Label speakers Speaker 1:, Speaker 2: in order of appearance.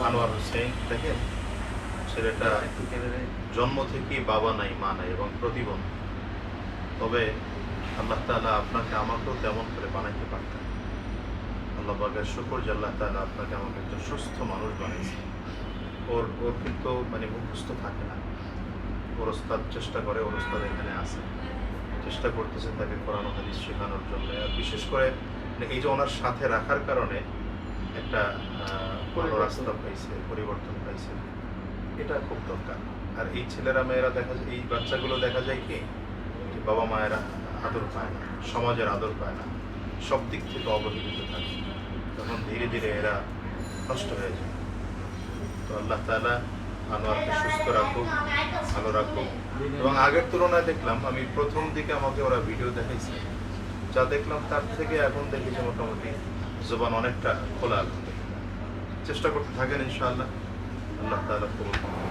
Speaker 1: আনোয়ার হোসেন, দেখেন ছেলেটা জন্ম থেকেই বাবা নাই মা নাই এবং প্রতিবন্ধী। তবে আল্লাহ তাআলা আপনাকে আমাকেও তেমন করে বানাইতে পারতেন। আল্লাহ পাকের শুকর যে আল্লাহ তাআলা আপনাকে আমাকে একজন সুস্থ মানুষ বানিয়েছে। ওর ওর কিন্তু মানে মুখস্থ থাকে না। ওর ওস্তাদ চেষ্টা করে, ওর ওস্তাদ এখানে আছে, চেষ্টা করতেছে তাকে কোরআন ও হাদিস শেখানোর জন্য। আর বিশেষ করে এই যে ওনার সাথে রাখার কারণে একটা ভালো রাস্তা পাইছে, পরিবর্তন পাইছে, এটা খুব দরকার। আর এই ছেলেরা মেয়েরা দেখা যায়, এই বাচ্চাগুলো দেখা যায় কি যে বাবা মায়েরা আদর পায় না, সমাজের আদর পায় না, সব দিক থেকে অবহেলিত থাকে, তখন ধীরে ধীরে এরা নষ্ট হয়ে যায়। তো আল্লাহ তাআলা আনোয়ারকে সুস্থ রাখুক, ভালো রাখুক। এবং আগের তুলনায় দেখলাম, আমি প্রথম দিকে আমাকে ওরা ভিডিও দেখাইছে, যা দেখলাম তার থেকে এখন দেখি যে মোটামুটি জবান অনেকটা খোলা। চেষ্টা করতে থাকেন ইনশাআল্লাহ, আল্লাহ তাআলা কবুল করুন।